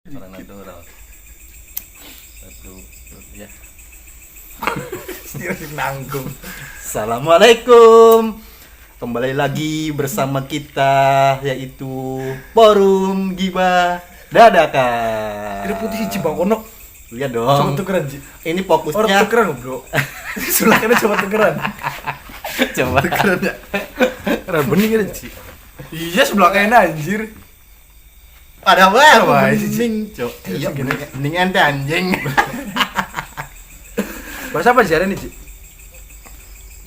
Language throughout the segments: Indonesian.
Orang natural. Satu, ya. Nanggung. Assalamualaikum. Kembali lagi bersama kita yaitu Forum Gibah Dadakan. Ini putih si Cibakono. Lihat Coba dong. tukeran, Ji. Ini Orang fokusnya. tukeran, Bro. Sulahnya coba tukeran. Coba. Tukeran ya. Karena bening kan, Ji. Iya, sebelah kayaknya anjir. Ada Apa apa? sih, Ci? Bening, Cok. Iya, bening ente anjing. Bahasa apa sih hari ini, Ji?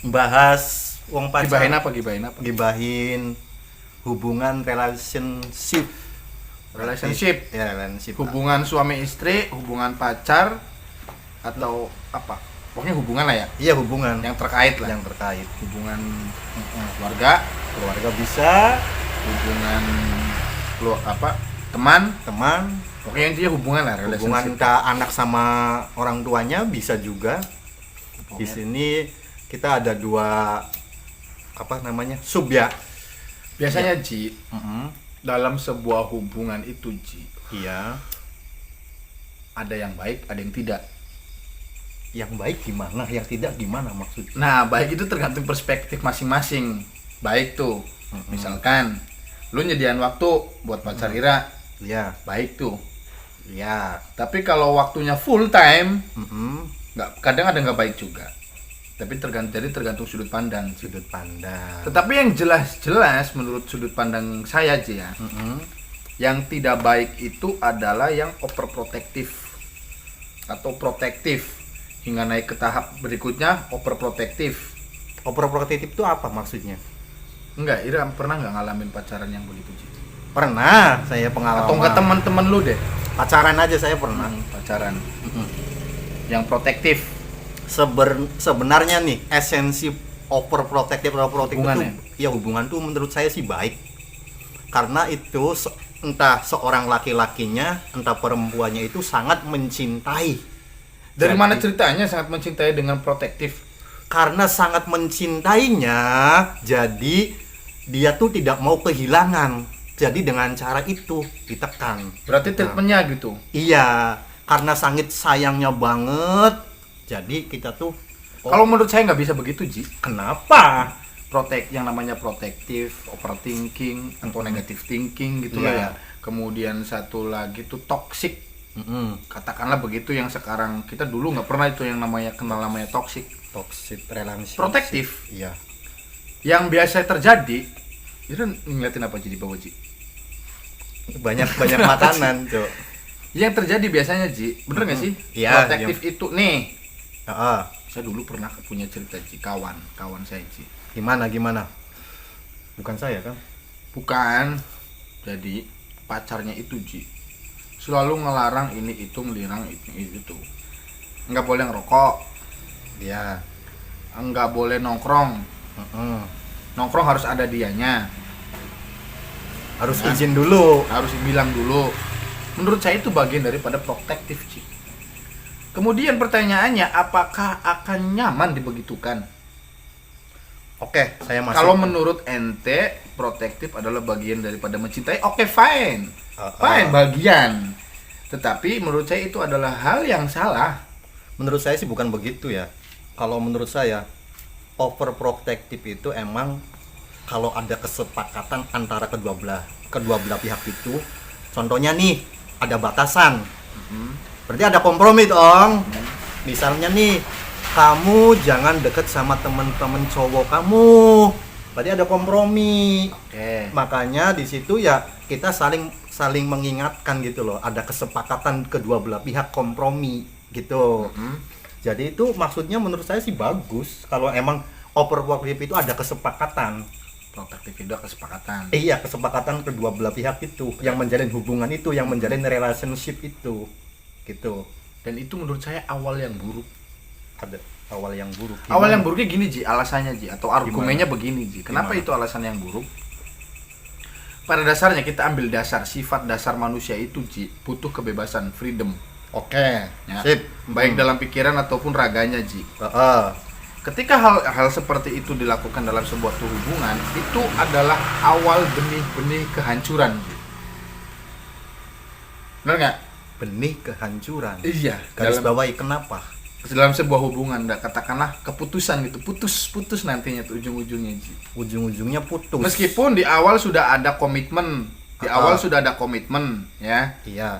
Bahas wong Gibahin pacaran. apa? Gibahin apa? Gibahin hubungan relationship. Relationship. Ya, relationship. Hubungan suami istri, hubungan pacar, atau apa? Pokoknya hubungan lah ya. Iya, hubungan Yang terkait lah. yang terkait. Hubungan keluarga, Keluarga bisa, hubungan teman. teman, Pokoknya intinya hubungan lah, hubungan relationship. ke anak sama orang tuanya bisa juga. Di sini kita ada dua sub ya. Biasanya Ji, dalam sebuah hubungan itu Ji, Iya. ada yang baik, ada yang tidak. Yang baik gimana, yang tidak gimana maksudnya? Nah, baik itu tergantung perspektif masing-masing. Baik tuh, misalkan lu nyediain waktu buat pacar Ira, Iya, baik tuh. iya. Tapi kalau waktunya full time, Mm-mm. kadang ada nggak baik juga. Tapi tergantung sudut pandang. Sudut pandang. Tetapi yang jelas-jelas menurut sudut pandang saya Ji ya, Mm-mm. yang tidak baik itu adalah yang overprotective atau protektif hingga naik ke tahap berikutnya overprotective. Overprotective itu apa maksudnya? Enggak, Ira pernah nggak ngalamin pacaran yang begitu Ji? Pernah saya pengalaman. Atau enggak teman-teman lu deh Pacaran aja saya pernah. pacaran yang protektif. Sebenarnya nih esensi overprotective Hubungan itu ya hubungan tuh menurut saya sih baik karena itu entah seorang laki-lakinya entah perempuannya itu sangat mencintai. Dari Jadi, mana ceritanya sangat mencintai dengan protektif? karena sangat mencintainya jadi dia tuh tidak mau kehilangan, jadi dengan cara itu ditekan. Berarti treatmentnya gitu. Iya, karena sangat sayangnya banget jadi kita tuh Kalau menurut saya nggak bisa begitu Ji. kenapa? Yang namanya protektif, overthinking, atau negative thinking gitu lah Iya. ya. Kemudian satu lagi tuh toxic. Mm-mm. Katakanlah begitu, yang sekarang kita dulu nggak pernah itu yang namanya toxic. Toxic relationship. Protektif. Iya. Yang biasa terjadi, itu ngeliatin apa jadi bawah Ji? Banyak makanan, Cok. Yang terjadi biasanya Ji, bener nggak sih? Iya, Protektif itu nih. Heeh. Saya dulu pernah punya cerita Ji, kawan saya Ji. Gimana? Bukan saya kan? Bukan. Jadi pacarnya itu Ji selalu ngelarang ini itu, ngelirang ini itu. Nggak boleh ngerokok, Iya. nggak boleh nongkrong. Heeh. Nongkrong harus ada dianya, Harus Nah. izin dulu. harus bilang dulu. Menurut saya itu bagian daripada protektif Ji. Kemudian pertanyaannya, apakah akan nyaman dibegitukan? Oke, saya masuk. Kalau menurut ente, protektif adalah bagian daripada mencintai. Oke, fine. Fine, bagian. Tetapi menurut saya itu adalah hal yang salah. Menurut saya sih bukan begitu ya. Kalau menurut saya overprotective itu emang kalau ada kesepakatan antara kedua belah pihak itu, contohnya nih ada batasan, berarti ada kompromi dong. Misalnya nih kamu jangan deket sama temen-temen cowok kamu, berarti ada kompromi. Oke. Makanya di situ ya kita saling mengingatkan gitu loh, ada kesepakatan kedua belah pihak kompromi gitu. Jadi itu maksudnya menurut saya sih bagus kalau emang overprotective itu ada kesepakatan. Protektif itu kesepakatan. Iya, kesepakatan kedua belah pihak itu yang menjalin hubungan itu, yang menjalin relationship itu. Gitu. Dan itu menurut saya awal yang buruk. Ada awal yang buruk. Awal yang buruknya gini Ji, alasannya Ji, atau argumennya Gimana? begini Ji. Kenapa Gimana? itu alasan yang buruk? Pada dasarnya kita ambil sifat dasar manusia itu Ji, butuh kebebasan, freedom. Oke. Ya. Sip. Baik dalam pikiran ataupun raganya Ji. Heeh. Ketika hal seperti itu dilakukan dalam sebuah hubungan, itu adalah awal benih-benih kehancuran. Benar nggak? benih kehancuran. Iya, Garis dalam bawahi kenapa? sebuah hubungan, katakanlah keputusan gitu, putus nantinya tuh ujung-ujungnya Ji. Ujung-ujungnya putus. Meskipun di awal sudah ada komitmen, Ah. ya. Iya.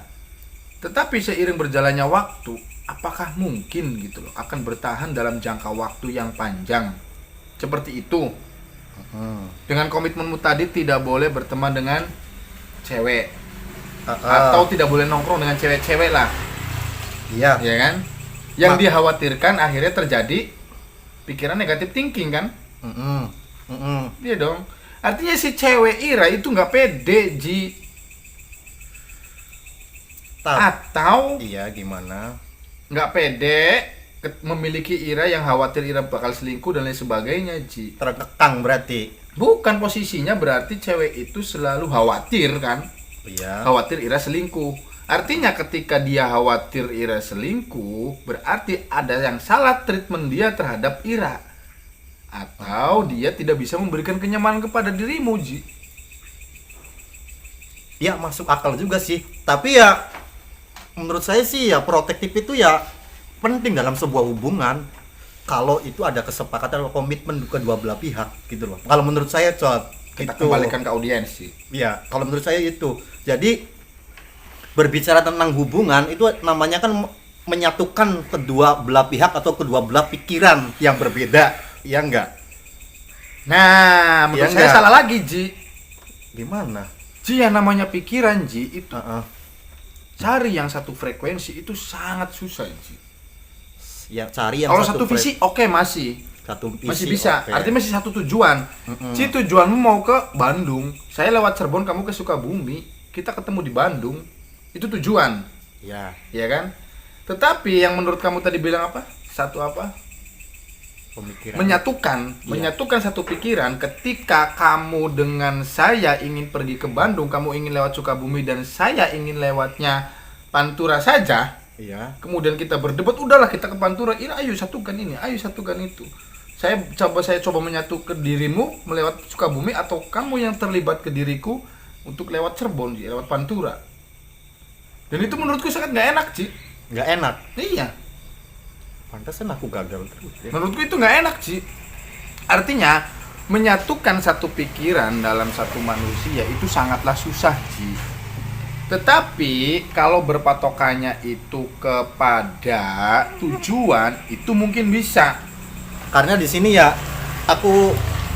Tetapi seiring berjalannya waktu, apakah mungkin gitu loh akan bertahan dalam jangka waktu yang panjang? Seperti itu. Hmm. Dengan komitmenmu tadi tidak boleh berteman dengan cewek Ah. atau tidak boleh nongkrong dengan cewek-cewek lah, Iya. ya kan? Yang Ma- dikhawatirkan akhirnya terjadi pikiran negatif thinking kan? Mm-mm. Mm-mm. Iya dong. Artinya si cewek Ira itu nggak pede, Ji. Atau Iya, gimana? nggak pede memiliki Ira yang khawatir Ira bakal selingkuh dan lain sebagainya, Ji. Terkekang berarti. Bukan, posisinya berarti cewek itu selalu khawatir kan? Iya. Khawatir Ira selingkuh. Artinya ketika dia khawatir Ira selingkuh, berarti ada yang salah treatment dia terhadap Ira. Atau dia tidak bisa memberikan kenyamanan kepada dirimu, Ji. Ya masuk akal juga sih. Tapi ya menurut saya sih ya protektif itu ya penting dalam sebuah hubungan. Kalau itu ada kesepakatan atau komitmen kedua belah pihak gitu loh. Kalau menurut saya Cot, Kita itu. kembalikan ke audiens, Ji. Ya, kalau menurut saya itu. Jadi berbicara tentang hubungan itu namanya kan menyatukan kedua belah pihak atau kedua belah pikiran yang berbeda, ya enggak? Nah, menurut Iya saya nggak? salah lagi, Ji. Gimana? Ji, yang namanya pikiran, Ji, itu Heeh. cari yang satu frekuensi itu sangat susah, Ji. Ya cari yang Kalau satu frek- visi oke masih visi, bisa. oke. Artinya masih satu tujuan. Ji, tujuanmu mau ke Bandung, saya lewat Cirebon, kamu ke Sukabumi, kita ketemu di Bandung. Itu tujuan, Ya, ya kan? Tetapi yang menurut kamu tadi bilang apa? Satu apa? pemikiran. Menyatukan satu pikiran. Ketika kamu dengan saya ingin pergi ke Bandung, kamu ingin lewat Sukabumi dan saya ingin lewatnya Pantura saja. Iya. Kemudian kita berdebat, udahlah kita ke Pantura. Ini ayo satukan ini, ayo satukan itu. Saya coba menyatukan dirimu melewat Sukabumi atau kamu yang terlibat ke diriku untuk lewat Cirebon, lewat Pantura. Dan itu menurutku sangat nggak enak, Ci. Nggak enak. Iya. Pantesan aku gagal terus ya. Menurutku itu nggak enak, Ci. Artinya menyatukan satu pikiran dalam satu manusia itu sangatlah susah, Ci. Tetapi kalau berpatokannya itu kepada tujuan, itu mungkin bisa. Karena di sini ya aku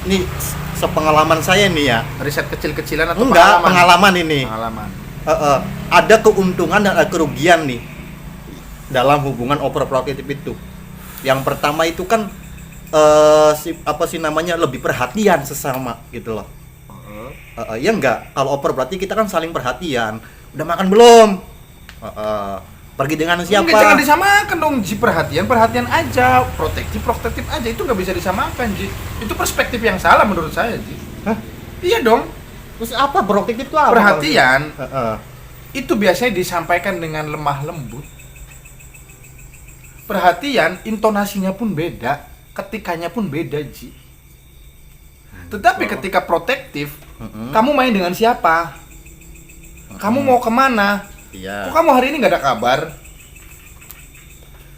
nih sepengalaman saya nih ya. Riset kecil-kecilan atau Enggak, pengalaman ini. Pengalaman. Ada keuntungan dan ada kerugian nih dalam hubungan overprotective itu. Yang pertama itu kan namanya lebih perhatian sesama gitu loh. Ya enggak, kalau over berarti kita kan saling perhatian. Udah makan belum? Pergi dengan siapa? Mungkin jangan disamakan dong, Ji. Perhatian aja, protektif aja, itu nggak bisa disamakan, Ji. Itu perspektif yang salah menurut saya, Ji. Hah? Iya dong. Terus apa protektif itu apa? Perhatian Heeh. itu biasanya disampaikan dengan lemah lembut. Perhatian intonasinya pun beda, ketikanya pun beda, Ji. Tetapi ketika protektif, kamu main dengan siapa? Kamu mau kemana? Iya. Kok kamu hari ini nggak ada kabar?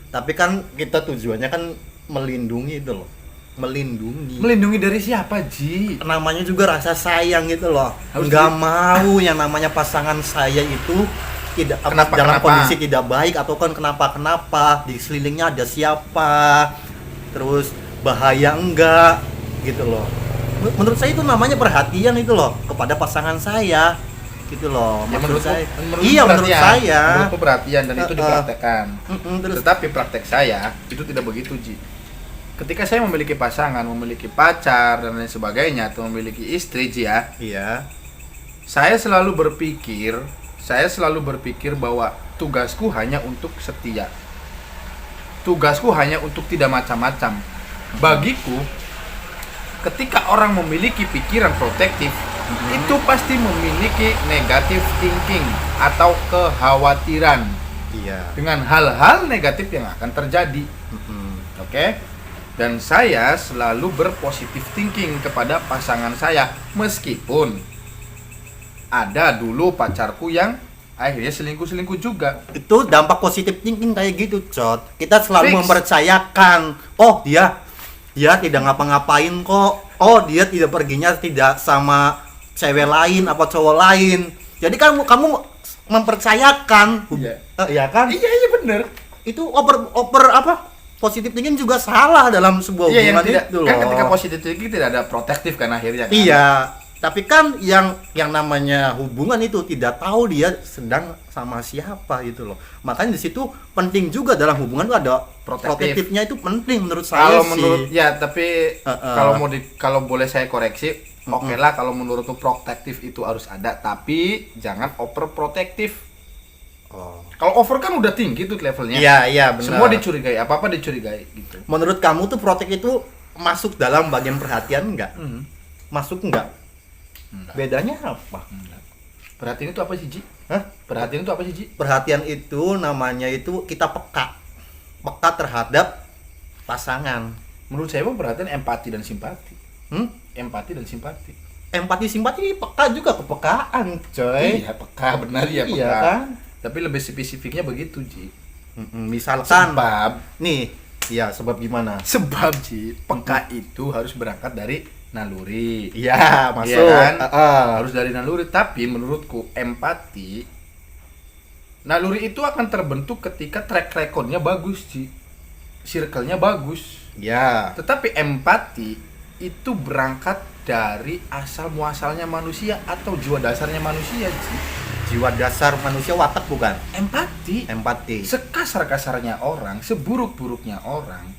Tapi kan kita tujuannya kan melindungi itu loh. Melindungi. Melindungi dari siapa, Ji? Namanya juga rasa sayang gitu loh. Harus Nggak mau yang namanya pasangan saya itu tidak dalam kondisi tidak baik atau kan kenapa di sekelilingnya ada siapa, terus bahaya enggak gitu loh. Menurut saya itu namanya perhatian itu loh kepada pasangan saya gitu loh. Ya, Maksud saya iya, menurut saya. Menurutku perhatian dan itu dipraktekkan. Terus Tetapi praktek saya itu tidak begitu, Ji. Ketika saya memiliki pasangan, memiliki pacar dan lain sebagainya, atau memiliki istri, Ji, ya, iya. saya selalu berpikir bahwa tugasku hanya untuk setia. Tugasku hanya untuk tidak macam-macam. Bagiku, ketika orang memiliki pikiran protektif, itu pasti memiliki negative thinking atau kekhawatiran Iya. dengan hal-hal negatif yang akan terjadi. Oke? Dan saya selalu berpositif thinking kepada pasangan saya, meskipun ada dulu pacarku yang akhirnya selingkuh juga. Itu dampak positif thinking kayak gitu, Cot. Kita selalu Fix. mempercayakan, oh dia tidak ngapa-ngapain kok. Oh, dia tidak perginya tidak sama cewek lain apa cowok lain. Jadi kamu mempercayakan. Iya. Iya kan? Iya bener. Itu oper apa? Positif thinking juga salah dalam sebuah Iya, yang hubungan tidak itu loh. kan ketika positif thinking tidak ada protektif kan akhirnya kan. Iya, tapi kan yang namanya hubungan itu tidak tahu dia sedang sama siapa gitu loh. Makanya di situ penting juga dalam hubungan itu ada Protektif. protektifnya, itu penting menurut saya Kalau sih. menurut ya tapi Heeh. kalau boleh saya koreksi, oke lah kalau menurutku protektif itu harus ada, tapi jangan overprotektif. Oh. Kalau over kan udah tinggi tuh levelnya. Iya, benar. Semua dicurigai, apa-apa dicurigai gitu. Menurut kamu tuh protek itu masuk dalam bagian perhatian enggak? Masuk enggak? Enggak. Bedanya apa? Perhatian itu apa sih, Ji? Hah? Perhatian itu apa sih, Ji? Perhatian itu namanya itu kita peka terhadap pasangan. Menurut saya perhatian empati dan simpati. Hmm? Empati dan simpati. Empati simpati peka juga kepekaan, coy. Iya, peka benar ya, peka. Iya kan? Tapi lebih spesifiknya begitu, Ji. Misalkan Sebab nih, ya sebab gimana? Sebab Ji, peka itu harus berangkat dari naluri. Iya, masuk. Iya kan? Heeh. Harus dari naluri, tapi menurutku empati naluri itu akan terbentuk ketika track recordnya bagus, Ji. Circle-nya bagus. Ya. Tetapi empati itu berangkat dari asal muasalnya manusia atau jiwa dasarnya manusia, Ji. Jiwa dasar manusia watak bukan? Empati. Empati. Sekasar-kasarnya orang, seburuk-buruknya orang,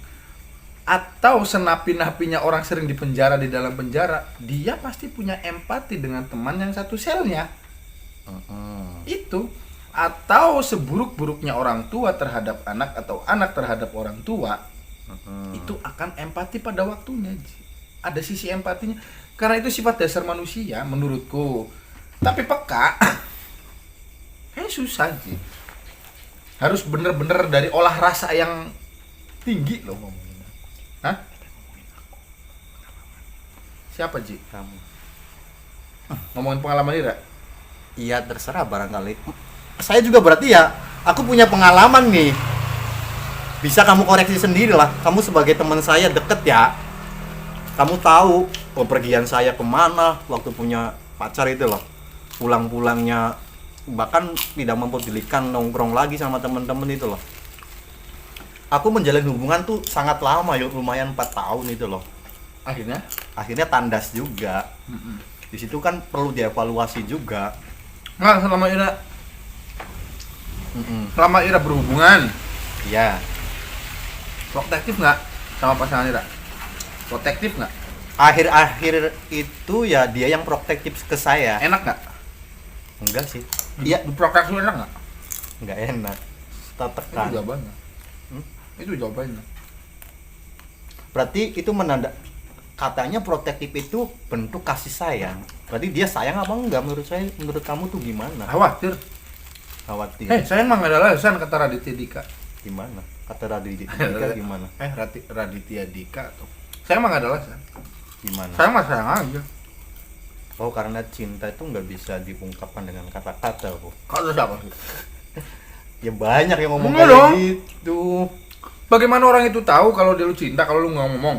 atau senapi-napinya orang sering dipenjara di dalam penjara, dia pasti punya empati dengan teman yang satu selnya. Itu. Atau seburuk-buruknya orang tua terhadap anak atau anak terhadap orang tua, itu akan empati pada waktunya, Ji. Ada sisi empatinya. Karena itu sifat dasar manusia menurutku. Tapi peka kayak susah, Ji. Harus bener-bener dari olah rasa yang tinggi loh ngomongnya. Hah? Siapa, Ji? Kamu. Ngomongin pengalaman Ira? Iya, terserah barangkali. Saya juga berarti ya, aku punya pengalaman nih. Bisa kamu koreksi sendiri lah. Kamu sebagai teman saya deket ya. Kamu tahu pepergian saya kemana waktu punya pacar itu loh. Pulang-pulangnya bahkan tidak mempedulikan nongkrong lagi sama teman-teman itu loh. Aku menjalin hubungan tuh sangat lama, yuk lumayan 4 tahun itu loh. Akhirnya Tandas juga. Di situ kan perlu dievaluasi juga. nggak selama Ira berhubungan Iya. protektif nggak sama pasangan Ira? Protektif nggak? Akhir-akhir itu ya dia yang protektif ke saya. Enak nggak? Enggak sih. Iya, Protektif enak nggak? enggak enak. Itu Tetekan. jawabannya. Itu jawabannya. Berarti itu katanya protektif itu bentuk kasih sayang. Berarti dia sayang apa enggak menurut saya? Menurut kamu tuh gimana? Khawatir. Khawatir. Sayang mah nggak ada alasan kata Raditya Dika. Gimana? Kata Raditya gimana? Raditya Dika tuh. Sayang mah nggak ada alasan. Gimana? Sayang mah sayang aja. Oh, karena cinta itu nggak bisa diungkapkan dengan kata-kata, Bu. Kalau siapa sih? Ya banyak yang ngomong Enggak kayak dong. gitu. Bagaimana orang itu tahu kalau dia lu cinta kalau lu nggak ngomong?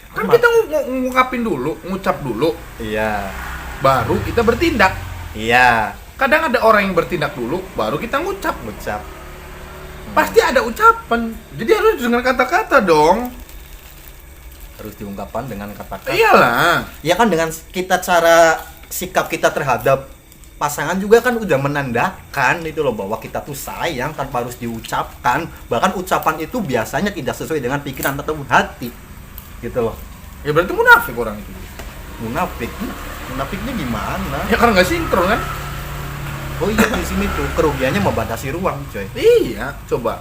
Kan kita ngungkapin dulu, ngucap dulu, Iya. baru kita bertindak. Iya. Kadang ada orang yang bertindak dulu, baru kita ngucap. Ucap. Pasti ada ucapan. Jadi harus dengan kata-kata dong. Harus diungkapkan dengan kata-kata. Iyalah. Ya kan dengan cara sikap kita terhadap pasangan juga kan udah menandakan itu loh bahwa kita tuh sayang tanpa harus diucapkan. Bahkan ucapan itu biasanya tidak sesuai dengan pikiran atau hati. Gitu loh. Ya berarti munafik orang itu. Munafik. Munafiknya gimana? Ya kan nggak sinkron kan? Oh iya, di sini tuh kerugiannya membatasi ruang, coy. Iya, coba.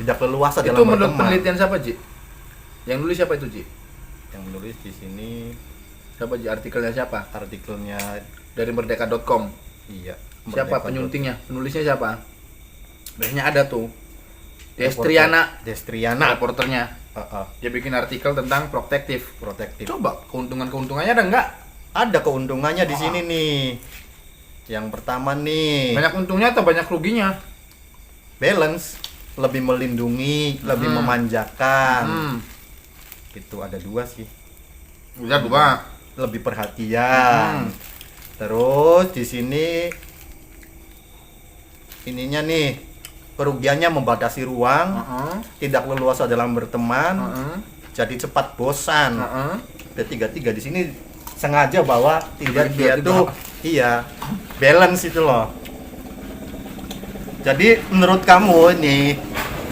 Tidak leluasa Itu dalam menurut berteman. penelitian siapa, Ji? Yang nulis siapa itu, Ji? Yang menulis di sini Siapa, Ji? Artikelnya siapa? artikelnya Dari merdeka.com. iya. Siapa Merdeka. penyuntingnya? Penulisnya siapa? Biasanya ada tuh. Destriana, Destriana. reporternya. Dia bikin artikel tentang protektif. Protektif. Coba keuntungan-keuntungannya ada nggak? Ada keuntungannya di sini nih. Yang pertama nih, Banyak untungnya atau banyak ruginya? balance, lebih melindungi, lebih memanjakan. Itu ada 2 sih. Udah 2. Lebih perhatian. Terus di sini ininya nih, kerugiannya membatasi ruang, tidak leluasa dalam berteman, jadi cepat bosan. Tiga di sini sengaja bahwa tidak dia tuh balance itu loh. Jadi menurut kamu ini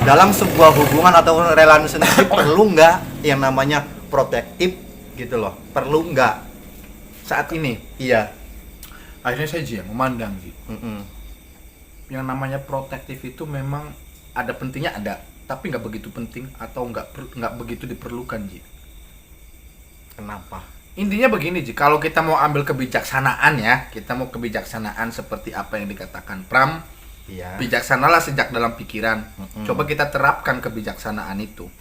dalam sebuah hubungan atau relationship perlu nggak yang namanya protektif gitu loh? Perlu nggak? Saat ini Iya. akhirnya saya Ji, memandang Ji. Mm-mm. Yang namanya protektif itu memang ada pentingnya, ada, tapi nggak begitu penting atau nggak begitu diperlukan Ji. Kenapa? Intinya begini Ji, kalau kita mau ambil kebijaksanaan ya, kita mau kebijaksanaan seperti apa yang dikatakan Pram, Iya. bijaksanalah sejak dalam pikiran. Coba kita terapkan kebijaksanaan itu.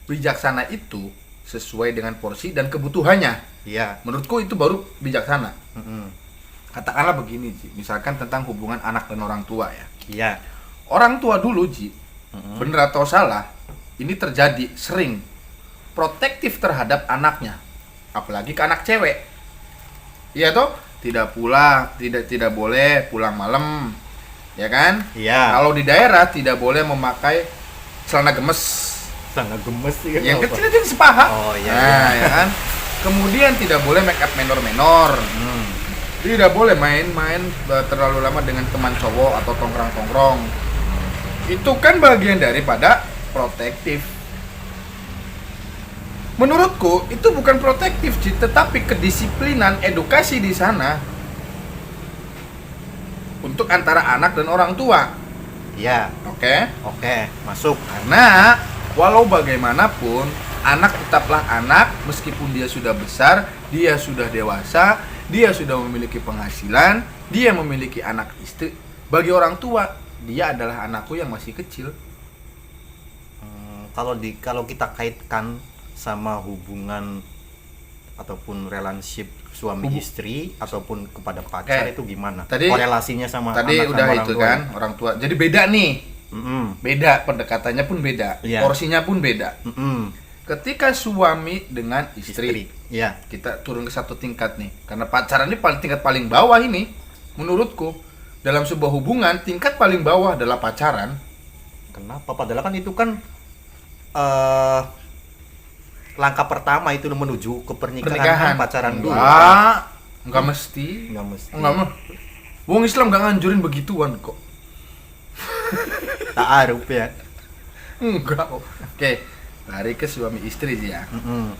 Bijaksana itu sesuai dengan porsi dan kebutuhannya. Iya. Menurutku itu baru bijaksana. Mm-mm. Katakanlah begini Ji, misalkan tentang hubungan anak dan orang tua ya. Iya. Orang tua dulu Ji, bener atau salah, ini terjadi sering protektif terhadap anaknya, apalagi ke anak cewek. Iya toh, tidak boleh pulang malam, ya kan? Iya. Kalau di daerah tidak boleh memakai celana gemes, Sangat gemes sih. yang kenapa? kecil itu sepaha. Oh, iya, Nah, iya. ya kan? Kemudian tidak boleh make up menor-menor. Tidak boleh main-main terlalu lama dengan teman cowok atau tongkrong-tongkrong. Itu kan bagian daripada protektif. Menurutku itu bukan protektif, Ci, tetapi kedisiplinan edukasi di sana untuk antara anak dan orang tua. Iya. Oke? Oke, masuk. Karena walau bagaimanapun anak tetaplah anak meskipun dia sudah besar, dia sudah dewasa, dia sudah memiliki penghasilan, dia memiliki anak istri. Bagi orang tua, dia adalah anakku yang masih kecil. Kalau kita kaitkan sama hubungan ataupun relationship suami istri ataupun kepada pacar Oke. itu gimana? Tadi- korelasinya sama Tadi anak udah sama itu orang tua? kan, orang tua. Jadi beda nih. Mm-mm. Beda, pendekatannya pun beda, Iya. porsinya pun beda. Mm-mm. Ketika suami dengan istri, Iya. kita turun ke satu tingkat nih. Karena pacaran ini tingkat paling bawah ini, menurutku. Dalam sebuah hubungan, tingkat paling bawah adalah pacaran. Kenapa? Padahal kan itu kan langkah pertama itu menuju ke pernikahan, pacaran dulu. Enggak mesti. Nggak mesti. Enggak mah. Wong Islam enggak nganjurin begituan kok. Ta'aruf ya. Enggak. Oke, lari ke suami istri sih ya. Mm-mm.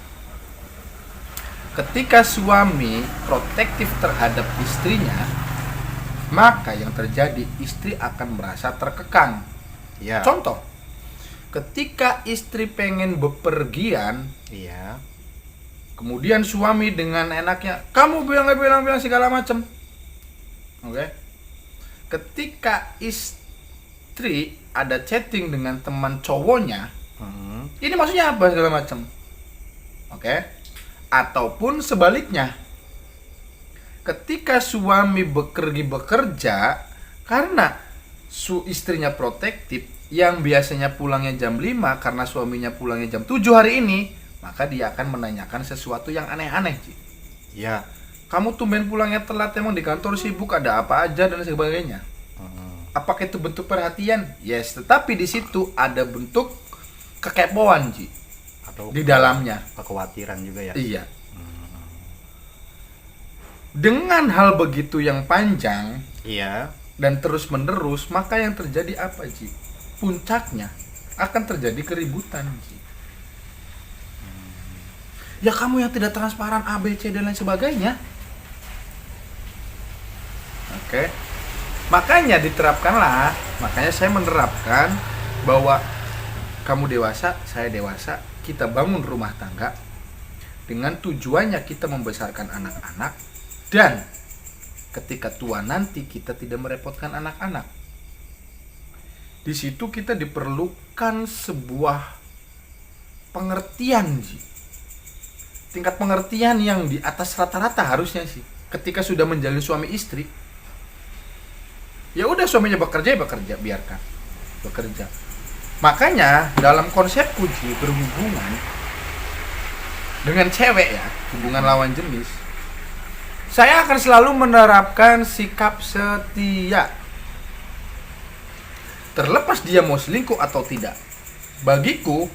Ketika suami protektif terhadap istrinya, maka yang terjadi istri akan merasa terkekang. Iya. Contoh, ketika istri pengen bepergian, Iya. kemudian suami dengan enaknya, kamu bilang segala macam. Oke. Ketika istri ada chatting dengan teman cowoknya, Mm. ini maksudnya apa segala macam. Oke. Ataupun sebaliknya. Ketika suami bekerja karena istrinya protektif yang biasanya pulangnya jam 5 karena suaminya pulangnya jam 7 hari ini, maka dia akan menanyakan sesuatu yang aneh-aneh, Ci. Iya. Kamu tumben pulangnya telat, emang di kantor sibuk, ada apa aja dan sebagainya. Mm. Apakah itu bentuk perhatian? Yes, tetapi di situ ada bentuk kekepoan, Ci, Atau di dalamnya. kekhawatiran juga ya. Iya. Dengan hal begitu yang panjang Iya. dan terus menerus, maka yang terjadi apa, Ji? Puncaknya akan terjadi keributan, Ji. Ya kamu yang tidak transparan A, B, C dan lain sebagainya. Oke. Makanya diterapkanlah, makanya saya menerapkan bahwa kamu dewasa, saya dewasa, kita bangun rumah tangga dengan tujuannya kita membesarkan anak-anak, dan ketika tua nanti kita tidak merepotkan anak-anak. Di situ kita diperlukan sebuah pengertian, Ji. tingkat pengertian yang di atas rata-rata harusnya sih. Ketika sudah menjalin suami istri, ya udah suaminya bekerja ya bekerja, biarkan bekerja. Makanya dalam konsepku Ji, berhubungan dengan cewek ya, hubungan lawan jenis, saya akan selalu menerapkan sikap setia. Terlepas dia mau selingkuh atau tidak. Bagiku,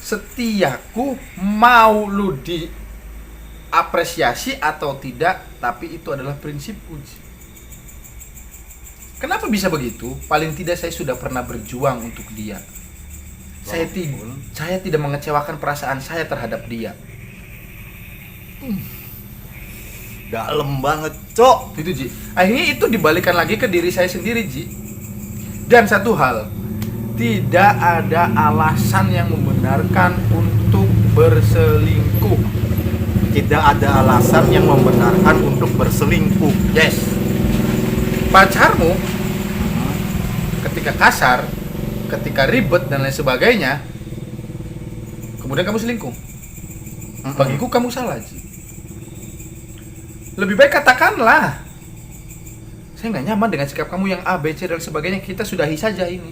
setiaku mau lu diapresiasi atau tidak, tapi itu adalah prinsipku. Kenapa bisa begitu? Paling tidak saya sudah pernah berjuang untuk dia. Saya tidak mengecewakan perasaan saya terhadap dia. Dalam banget, Cok. Itu Ji. Akhirnya itu dibalikan lagi ke diri saya sendiri Ji. Dan satu hal, tidak ada alasan yang membenarkan untuk berselingkuh. Tidak ada alasan yang membenarkan untuk berselingkuh. Yes. Pacarmu ketika kasar, ketika ribet dan lain sebagainya, kemudian kamu selingkuh. Bagiku kamu salah, Ji. Lebih baik katakanlah, saya nggak nyaman dengan sikap kamu yang A, B, C dan sebagainya. Kita sudahi saja ini.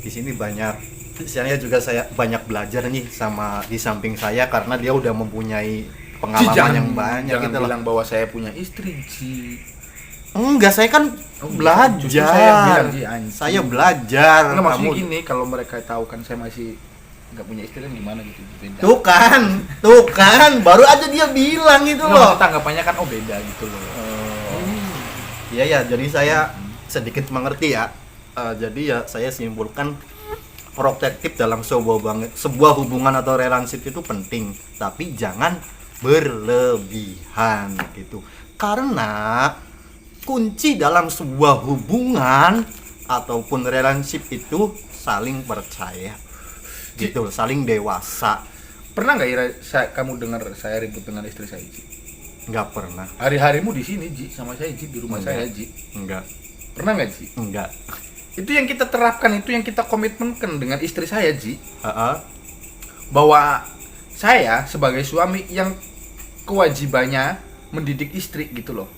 Di sini saya banyak belajar nih sama di samping saya karena dia udah mempunyai pengalaman yang banyak. Jangan gitu bilang bahwa saya punya istri, Ji. Enggak, saya kan belajar. Saya bilang, Ji, anjing. Saya belajar. Enggak, maksudnya gini, kalau mereka tahu kan saya masih nggak punya istri kan gimana gitu, beda. Tuh kan, baru aja dia bilang itu loh. Tanggapannya kan beda gitu loh. Iya ya, jadi saya sedikit mengerti ya. Jadi ya saya simpulkan protektif dalam sebuah hubungan atau relationship itu penting, tapi jangan berlebihan gitu. Karena kunci dalam sebuah hubungan ataupun relationship itu saling percaya. Gitu, saling dewasa. Pernah nggak kamu dengar saya ribut dengan istri saya, Ji? Nggak pernah. Hari-harimu di sini, Ji, sama saya, Ji, di rumah saya, Ji. Enggak. Pernah nggak, Ji? Enggak. Itu yang kita terapkan, itu yang kita komitmenkan dengan istri saya, Ji. Uh-uh. Bahwa saya sebagai suami yang kewajibannya mendidik istri gitu loh.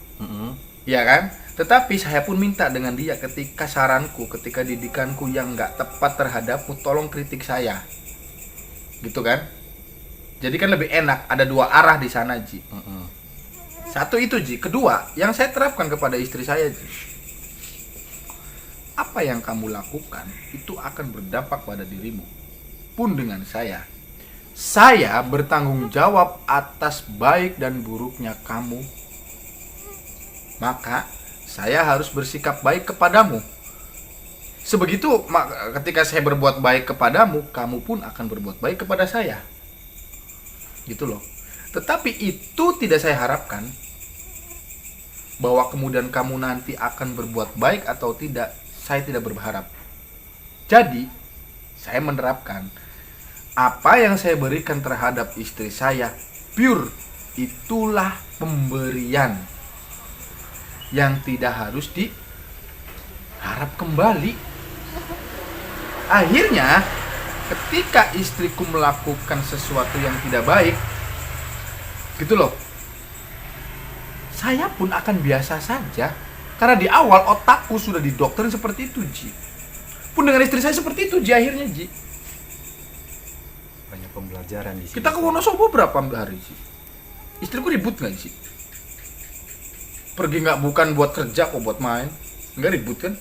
Iya kan? Tetapi saya pun minta dengan dia ketika saranku, ketika didikanku yang nggak tepat terhadapmu, tolong kritik saya. Gitu kan? Jadi kan lebih enak, ada dua arah di sana, Ji. Satu itu, Ji. Kedua, yang saya terapkan kepada istri saya, Ji. Apa yang kamu lakukan itu akan berdampak pada dirimu. Pun dengan saya bertanggung jawab atas baik dan buruknya kamu. Maka saya harus bersikap baik kepadamu. Sebegitu ketika saya berbuat baik kepadamu, kamu pun akan berbuat baik kepada saya. Gitu loh. Tetapi itu tidak saya harapkan bahwa kemudian kamu nanti akan berbuat baik atau tidak. Saya tidak berharap. Jadi, saya menerapkan apa yang saya berikan terhadap istri saya pure, itulah pemberian yang tidak harus diharap kembali. Akhirnya ketika istriku melakukan sesuatu yang tidak baik gitu loh, saya pun akan biasa saja karena di awal otakku sudah didoktrin seperti itu, Ji. Pun dengan istri saya seperti itu, Ji, akhirnya, Ji. Banyak pembelajaran di sini. Kita ke Wonosobo berapa hari, Ji? Istriku ribut nggak, Ji? Pergi nggak bukan buat kerja kok, buat main. Nggak ribut kan?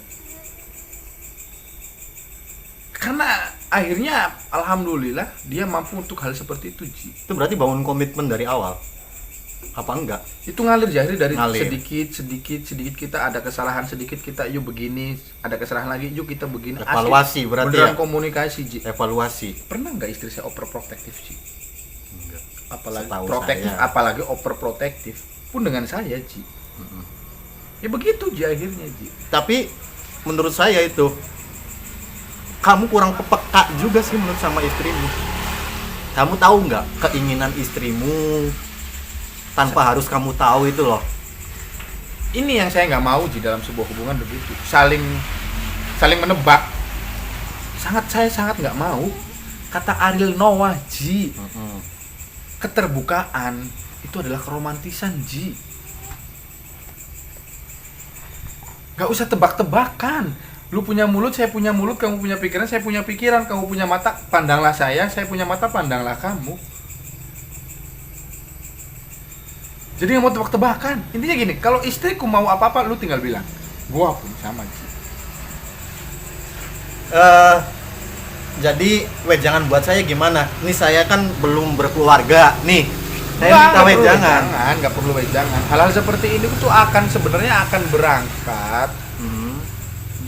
Karena akhirnya alhamdulillah dia mampu untuk hal seperti itu, Ji. Itu berarti bangun komitmen dari awal. Apa enggak? Itu ngalir jadi dari ngalir. sedikit kita ada kesalahan sedikit, kita yuk begini, ada kesalahan lagi yuk kita begini. Evaluasi asli, berarti beneran ya? Komunikasi, Ji. Evaluasi. Pernah nggak istri saya overprotective, Ji? Enggak. Apalagi Setahu protektif, saya. apalagi overprotective pun dengan saya, Ji. Ya begitu, Ji, akhirnya, Ji. Tapi menurut saya itu kamu kurang peka juga sih menurut sama istrimu. Kamu tahu nggak keinginan istrimu tanpa harus kamu tahu itu loh. Ini yang saya nggak mau, Ji, dalam sebuah hubungan begitu. Saling menebak. Saya sangat nggak mau. Kata Ariel Noah, Ji, Mm-mm. keterbukaan itu adalah keromantisan, Ji. Gak usah tebak-tebakan. Lu punya mulut, saya punya mulut, kamu punya pikiran, saya punya pikiran, kamu punya mata, pandanglah saya punya mata, pandanglah kamu. Jadi nggak mau tebak-tebakan. Intinya gini, kalau istriku mau apa-apa, lu tinggal bilang. Gua pun sama, Ji. Jadi wejangan buat saya gimana? Ini saya kan belum berkeluarga nih. Saya minta Nggak perlu wejangan. nggak perlu wejangan. Hal-hal seperti ini tuh sebenarnya akan berangkat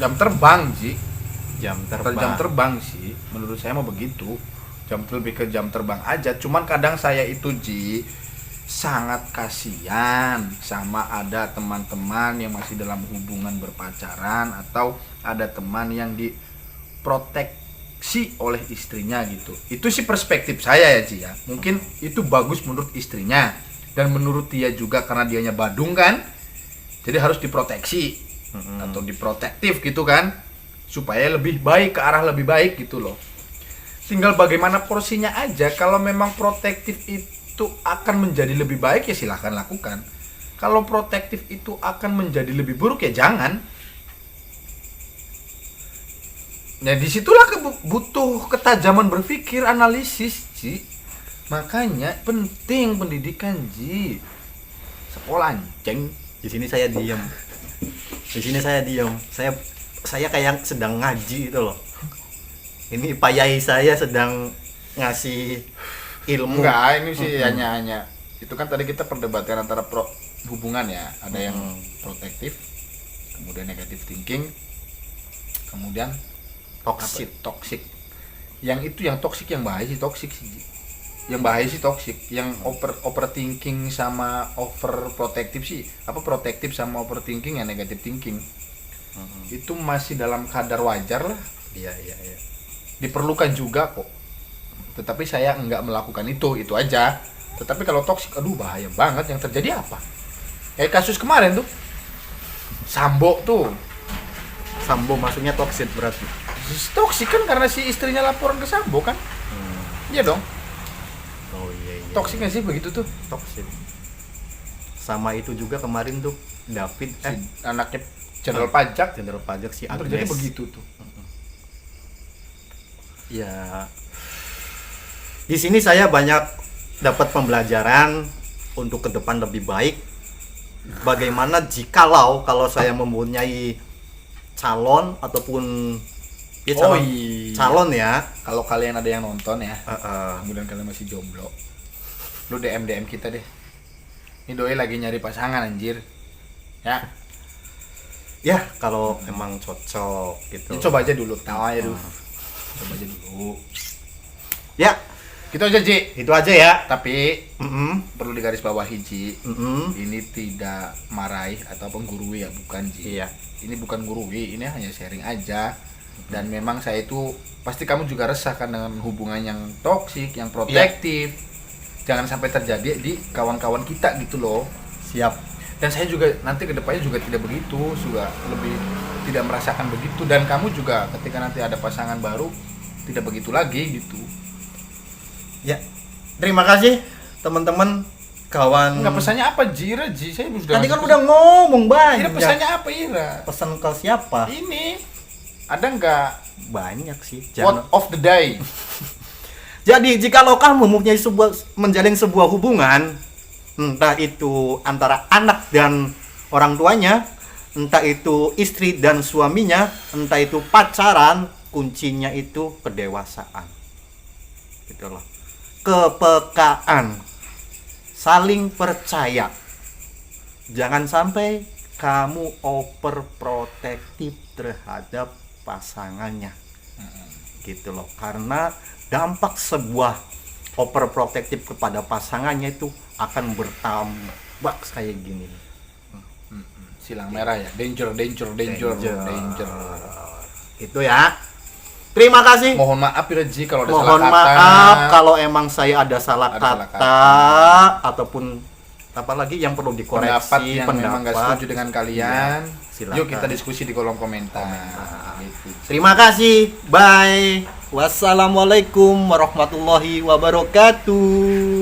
jam terbang, Ji. Jam Jam terbang sih, menurut saya mah begitu. Lebih ke jam terbang aja. Cuman kadang saya itu, Ji, sangat kasihan sama ada teman-teman yang masih dalam hubungan berpacaran atau ada teman yang diproteksi oleh istrinya gitu. Itu sih perspektif saya ya, Ji ya. Mungkin itu bagus menurut istrinya dan menurut dia juga karena dianya badung kan. Jadi harus diproteksi atau diprotektif gitu kan. Supaya lebih baik, ke arah lebih baik gitu loh. Tinggal bagaimana porsinya aja. Kalau memang protektif itu akan menjadi lebih baik ya silahkan lakukan. Kalau protektif itu akan menjadi lebih buruk ya jangan. Nah disitulah butuh ketajaman berpikir, analisis, Ji. Makanya penting pendidikan, Ji. Sekolah anjing. Di sini saya diam. Saya kayak sedang ngaji itu loh. Ini Pak Yai saya sedang ngasih ilmu. Enggak, ini sih hanya itu kan tadi kita perdebatan antara hubungan ya. Ada yang protektif, kemudian negative thinking, kemudian toxic. Yang itu yang toxic yang bahaya sih toxic sih. Yang bahaya sih toxic. Yang overthinking sama overprotective sih. Protektif sama overthinking ya negative thinking. Itu masih dalam kadar wajar lah. Iya. Diperlukan juga kok. Tetapi saya enggak melakukan itu aja. Tetapi kalau toksik, aduh bahaya banget. Yang terjadi apa? Kayak kasus kemarin tuh, Sambo tuh. Sambo maksudnya toxic berarti. Toksik kan karena si istrinya laporan ke Sambo kan? Iya dong. Oh iya. Toksik nggak sih begitu tuh? Toxic. Sama itu juga kemarin tuh David Anaknya jenderal pajak. jenderal pajak si Agnes. Terjadi begitu tuh. Ya. Di sini saya banyak dapat pembelajaran untuk ke depan lebih baik. Bagaimana jikalau kalau saya mempunyai calon ataupun ya calon ya. Kalau kalian ada yang nonton ya, kemudian kalian masih jomblo, lu DM kita deh. Ini doi lagi nyari pasangan anjir. Ya. Ya, kalau emang cocok gitu. Ya, coba aja dulu, tahu aja dulu. Coba aja dulu. Ya, Gitu aja, Ji. itu aja ya. Tapi perlu digarisbawahi, Ji. Mm-mm. Ini tidak marahi atau penggurui ya, bukan, Ji. Iya. Ini bukan gurui, ini hanya sharing aja. Dan memang saya itu pasti kamu juga resah kan dengan hubungan yang toksik, yang protektif. Jangan sampai terjadi di kawan-kawan kita gitu loh. Siap. Dan saya juga nanti kedepannya juga tidak begitu, juga lebih tidak merasakan begitu. Dan kamu juga ketika nanti ada pasangan baru tidak begitu lagi gitu. Ya. Terima kasih teman-teman kawan. Enggak, pesannya apa, Jira, Ji? Saya sudah Tadi kan udah ngomong banyak. Ira, pesannya apa, Ira? Pesan ke siapa? Ini ada nggak Banyak sih. quote of the day? Jadi jikalau kamu mempunyai menjalin sebuah hubungan, entah itu antara anak dan orang tuanya, entah itu istri dan suaminya, entah itu pacaran, kuncinya itu kedewasaan. Gitu loh. Kepekaan, saling percaya. Jangan sampai kamu overprotektif terhadap pasangannya. Gitu loh. Karena dampak sebuah overprotektif kepada pasangannya itu akan bertambah kayak gini. Silang merah ya, danger. Itu ya. Terima kasih. Mohon maaf ya, Ji, kalau ada Mohon salah kata. maaf kalau emang saya ada salah Ada kata, salah ataupun apalagi yang perlu pendapat dikoreksi, yang memang nggak setuju dengan kalian. Silakan. Yuk kita diskusi di kolom komentar. Gitu. Terima kasih. Bye. Wassalamualaikum warahmatullahi wabarakatuh.